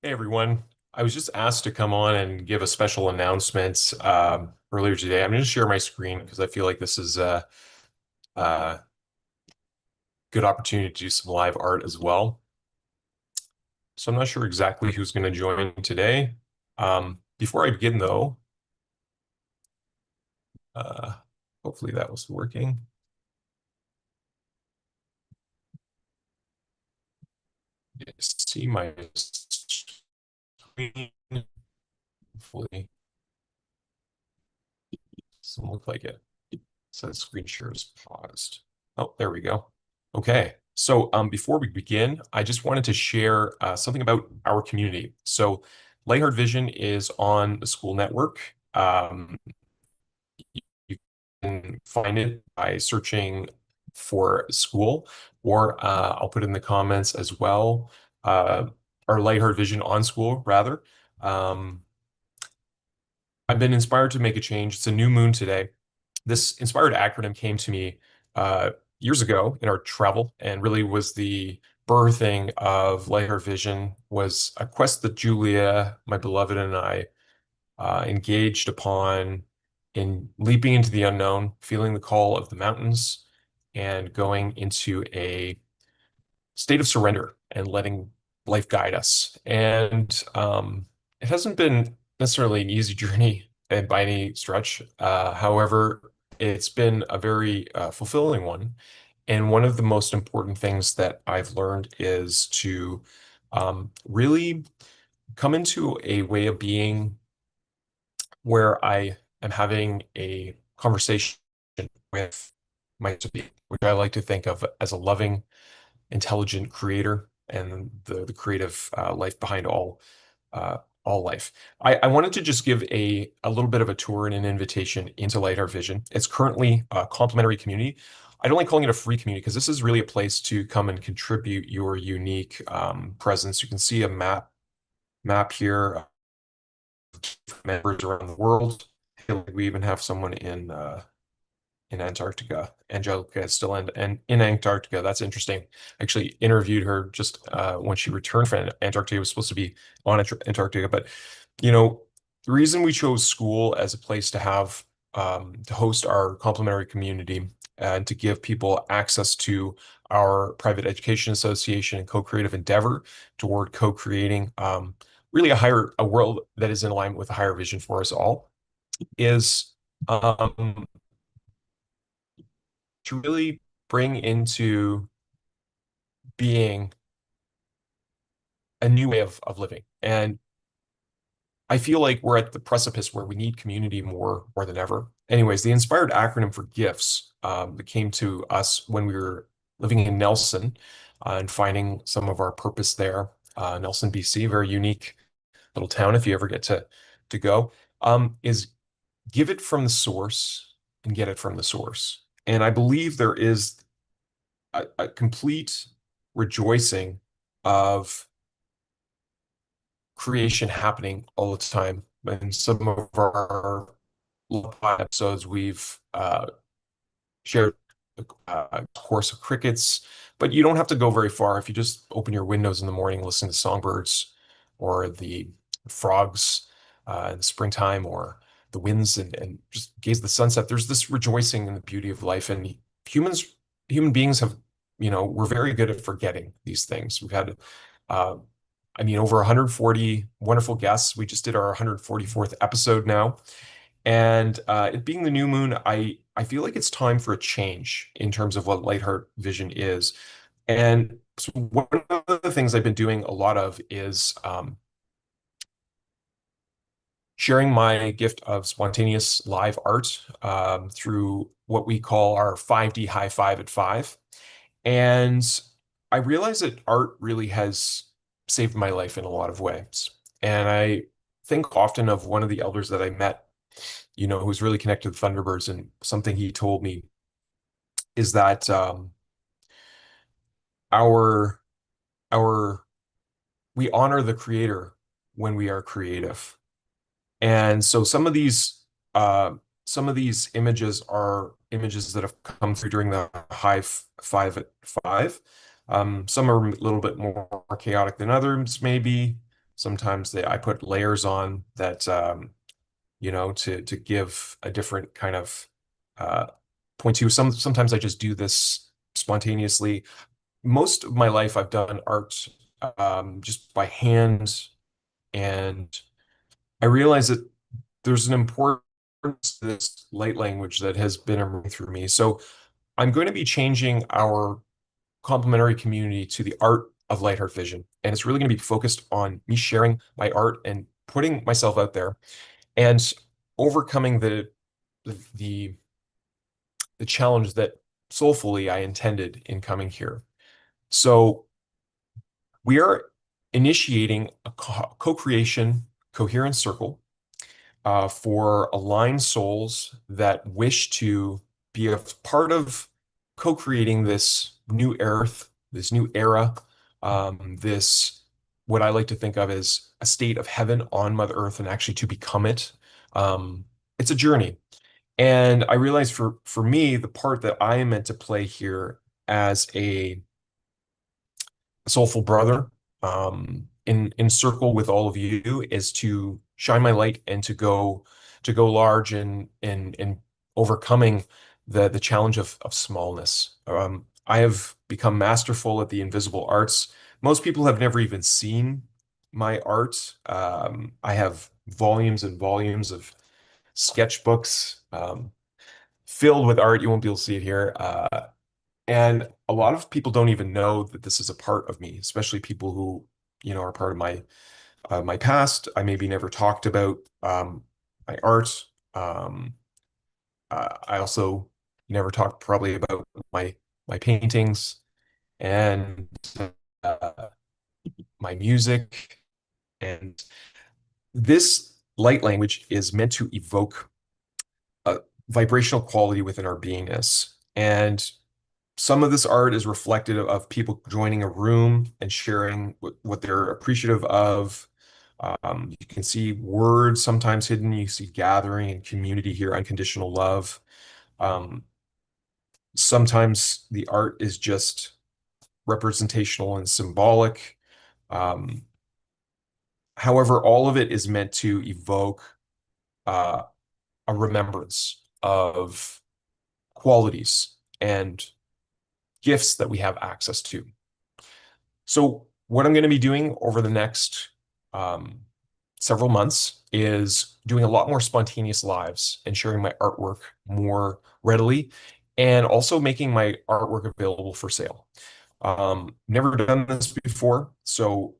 Hey everyone. I was just asked to come on and give a special announcement earlier today. I'm going to share my screen because I feel like this is a good opportunity to do some live art as well. So I'm not sure exactly who's going to join today. Before I begin, though, uh, hopefully that was working. See my screen. Hopefully, doesn't look like it. Says screen share is paused. Oh, there we go. Okay. So before we begin, I just wanted to share something about our community. So Lightheart Vision is on the school network. You can find it by searching for school, or I'll put in the comments as well, or Lightheart Vision on school, rather. Um, I've been inspired to make a change. It's a new moon today. This inspired acronym came to me uh, years ago in our travel, and really was the birthing of Lightheart Vision. Was a quest that Julia, my beloved, and I engaged upon in leaping into the unknown, feeling the call of the mountains, and going into a state of surrender and letting life guide us. And it hasn't been necessarily an easy journey by any stretch. However, it's been a very fulfilling one. And one of the most important things that I've learned is to really come into a way of being where I am having a conversation with my, which I like to think of as a loving, intelligent creator and the creative life behind all life. I wanted to just give a little bit of a tour and an invitation into Lightheart Vision. It's currently a complimentary community. I don't like calling it a free community because this is really a place to come and contribute your unique presence. You can see a map here of members around the world. We even have someone in Antarctica. Angelica is still in Antarctica. That's interesting. I actually interviewed her just when she returned from Antarctica. It was supposed to be on Antarctica, but you know, the reason we chose school as a place to have to host our complementary community and to give people access to our private education association and co-creative endeavor toward co-creating really a world that is in alignment with a higher vision for us all is um, to really bring into being a new way of living. And I feel like we're at the precipice where we need community more than ever. Anyways, the inspired acronym for GIFTS that came to us when we were living in Nelson and finding some of our purpose there. Nelson, BC, very unique little town if you ever get to go, is give it from the source and get it from the source. And I believe there is a complete rejoicing of creation happening all the time. In some of our episodes, we've shared a course of crickets, but you don't have to go very far. If you just open your windows in the morning, listen to songbirds or the frogs in the springtime or the winds and just gaze at the sunset, there's this rejoicing in the beauty of life. And human beings have, we're very good at forgetting these things. We've had uh, over 140 wonderful guests. We just did our 144th episode now. And it being the new moon, I feel like it's time for a change in terms of what Lightheart Vision is. And so one of the things I've been doing a lot of is sharing my gift of spontaneous live art through what we call our 5D High Five at Five. And I realize that art really has saved my life in a lot of ways. And I think often of one of the elders that I met, who's really connected to the Thunderbirds, and something he told me is that our our we honor the creator when we are creative. And so some of these images are images that have come through during the five at five. Some are a little bit more chaotic than others, maybe. Sometimes I put layers on that, to give a different kind of uh, point to. Sometimes I just do this spontaneously. Most of my life, I've done art just by hand, and I realize that there's an importance to this light language that has been emerging through me. So I'm going to be changing our complementary community to the art of Light Heart Vision. And it's really going to be focused on me sharing my art and putting myself out there and overcoming the the challenge that soulfully I intended in coming here. So we are initiating a co-creation coherence circle for aligned souls that wish to be a part of co-creating this new earth, this new era, this what I like to think of as a state of heaven on Mother Earth, and actually to become it. It's a journey. And I realize for me, the part that I am meant to play here as a soulful brother in circle with all of you is to shine my light and to go large in overcoming the challenge of smallness. I have become masterful at the invisible arts. Most people have never even seen my art. I have volumes and volumes of sketchbooks filled with art. You won't be able to see it here. And a lot of people don't even know that this is a part of me, especially people who, are part of my past. I maybe never talked about my art. Um, I also never talked probably about my paintings and uh, my music. And this light language is meant to evoke a vibrational quality within our beingness. And some of this art is reflective of people joining a room and sharing what they're appreciative of. You can see words sometimes hidden. You see gathering and community here, unconditional love. Um, Sometimes the art is just representational and symbolic. Um, However, all of it is meant to evoke uh, a remembrance of qualities and gifts that we have access to. So what I'm going to be doing over the next um, several months is doing a lot more spontaneous lives and sharing my artwork more readily, and also making my artwork available for sale. Never done this before, so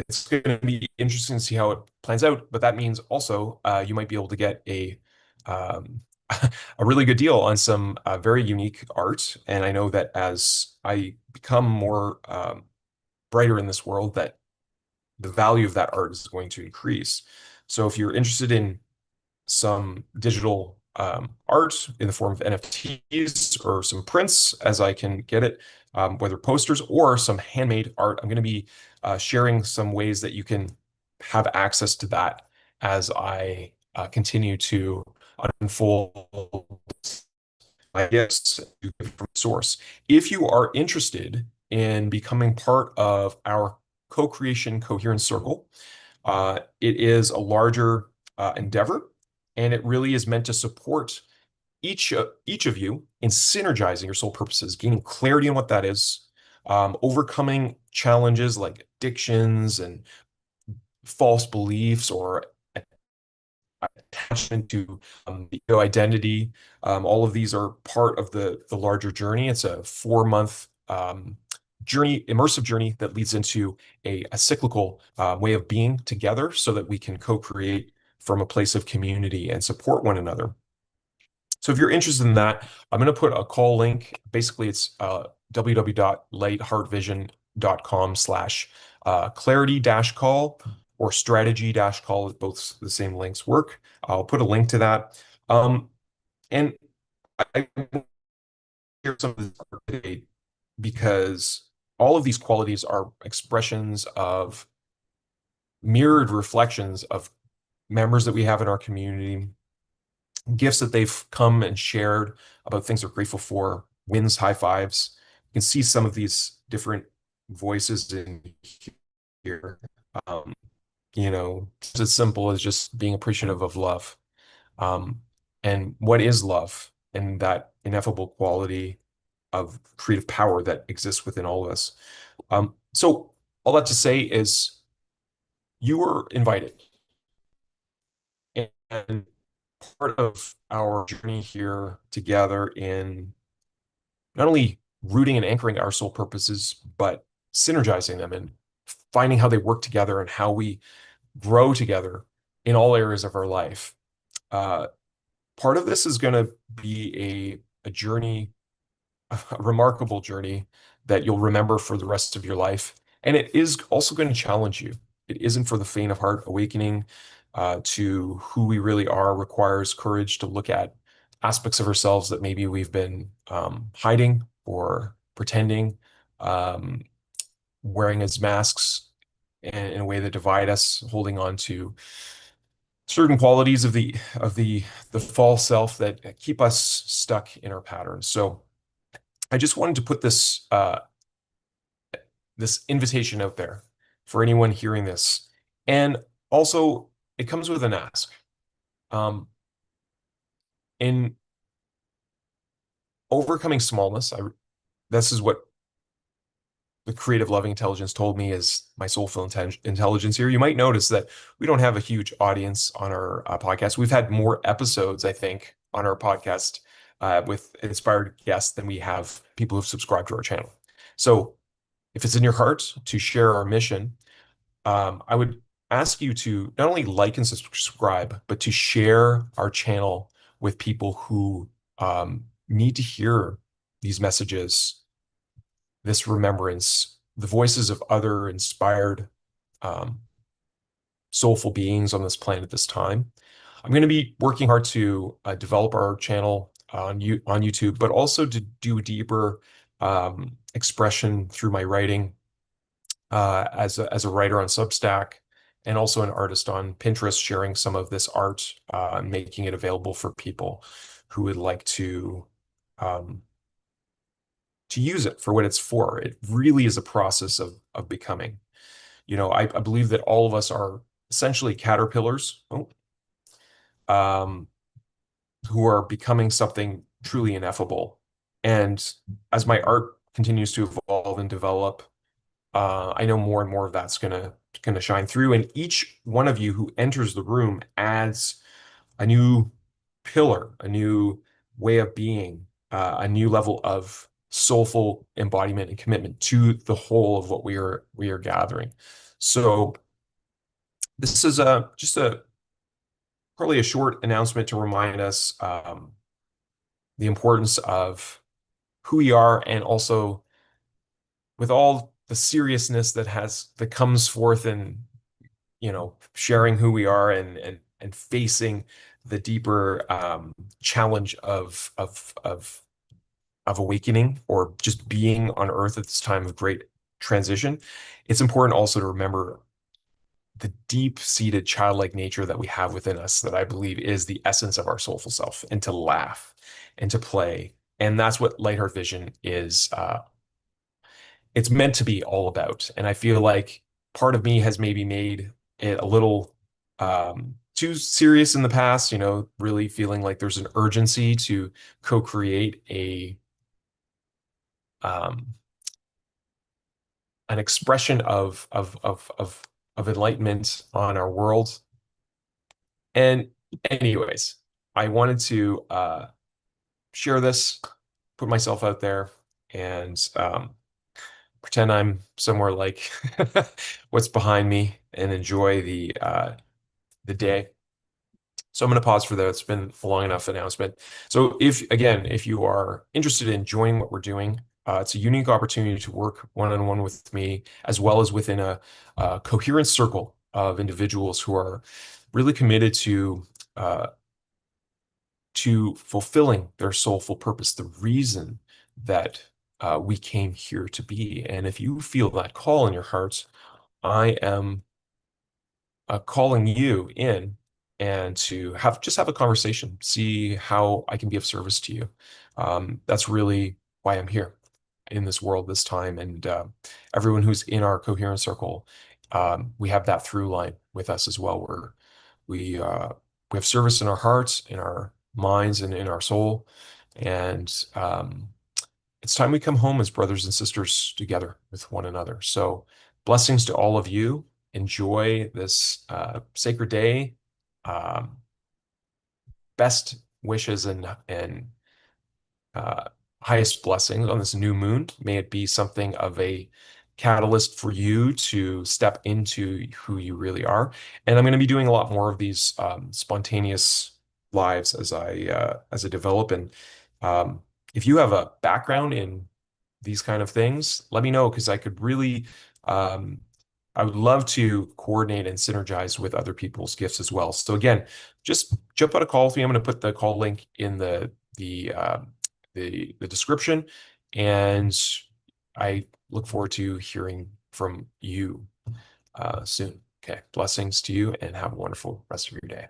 it's going to be interesting to see how it plans out. But that means also you might be able to get um, a really good deal on some very unique art. And I know that as I become more brighter in this world, that the value of that art is going to increase. So if you're interested in some digital art in the form of NFTs or some prints, as I can get it, whether posters or some handmade art, I'm going to be sharing some ways that you can have access to that as I continue to unfold my gifts from source. If you are interested in becoming part of our co-creation coherence circle, it is a larger endeavor, and it really is meant to support each of you in synergizing your soul purposes, gaining clarity on what that is, overcoming challenges like addictions and false beliefs or attachment to ego identity. All of these are part of the larger journey. It's a 4 month journey, immersive journey that leads into a cyclical way of being together so that we can co-create from a place of community and support one another. So if you're interested in that, I'm going to put a call link. Basically, it's www.lightheartvision.com/clarity-call or strategy-call. Both the same links work. I'll put a link to that. And I share some of this today because all of these qualities are expressions of mirrored reflections of members that we have in our community, gifts that they've come and shared about things they're grateful for, wins, high fives. You can see some of these different voices in here. Um, it's as simple as just being appreciative of love. Um, and what is love and that ineffable quality of creative power that exists within all of us. So all that to say is you were invited. And part of our journey here together in not only rooting and anchoring our soul purposes, but synergizing them and finding how they work together and how we grow together in all areas of our life. Uh, Part of this is going to be a journey, a remarkable journey that you'll remember for the rest of your life. And it is also going to challenge you. It isn't for the faint of heart. Awakening to who we really are requires courage to look at aspects of ourselves that maybe we've been hiding or pretending, um, wearing as masks in a way that divide us, holding on to certain qualities of the false self that keep us stuck in our patterns. So I just wanted to put this invitation out there for anyone hearing this. And also, it comes with an ask. In overcoming smallness, this is what the creative loving intelligence told me is my soulful intelligence here. You might notice that we don't have a huge audience on our podcast. We've had more episodes, I think, on our podcast with inspired guests than we have people who've subscribed to our channel. So if it's in your heart to share our mission, I would ask you to not only like and subscribe, but to share our channel with people who need to hear these messages, this remembrance, the voices of other inspired, um, soulful beings on this planet at this time. I'm going to be working hard to develop our channel on YouTube, but also to do deeper expression through my writing as a writer on Substack and also an artist on Pinterest, sharing some of this art and making it available for people who would like um, to use it for what it's for. It really is a process of becoming. I believe that all of us are essentially caterpillars um, who are becoming something truly ineffable. And as my art continues to evolve and develop, I know more and more of that's gonna shine through. And each one of you who enters the room adds a new pillar, a new way of being, a new level of soulful embodiment and commitment to the whole of what we are gathering. So this is just a probably a short announcement to remind us the importance of who we are, and also with all the seriousness that comes forth in sharing who we are and facing the deeper challenge of awakening or just being on Earth at this time of great transition. It's important also to remember the deep-seated childlike nature that we have within us that I believe is the essence of our soulful self, and to laugh and to play. And that's what Lightheart Vision is. It's meant to be all about. And I feel like part of me has maybe made it a little too serious in the past, really feeling like there's an urgency to co-create um, an expression of enlightenment on our world. And anyways, I wanted to share this, put myself out there, and pretend I'm somewhere like what's behind me and enjoy the day. So I'm going to pause for that. It's been a long enough announcement. So if you are interested in joining what we're doing, it's a unique opportunity to work one-on-one with me, as well as within a coherent circle of individuals who are really committed uh, to fulfilling their soulful purpose, the reason that we came here to be. And if you feel that call in your heart, I am calling you in and to have a conversation, see how I can be of service to you. That's really why I'm here in this world this time. And everyone who's in our coherent circle we have that through line with us as well, where we uh, we have service in our hearts, in our minds, and in our soul, and it's time we come home as brothers and sisters together with one another. So blessings to all of you. Enjoy this sacred day. Um, Best wishes and uh, highest blessings on this new moon. May it be something of a catalyst for you to step into who you really are. And I'm going to be doing a lot more of these spontaneous lives as I develop. And um, if you have a background in these kind of things, let me know because um, I would love to coordinate and synergize with other people's gifts as well. So again, just jump on a call with me. I'm going to put the call link in the description, and I look forward to hearing from you soon. Okay, blessings to you, and have a wonderful rest of your day.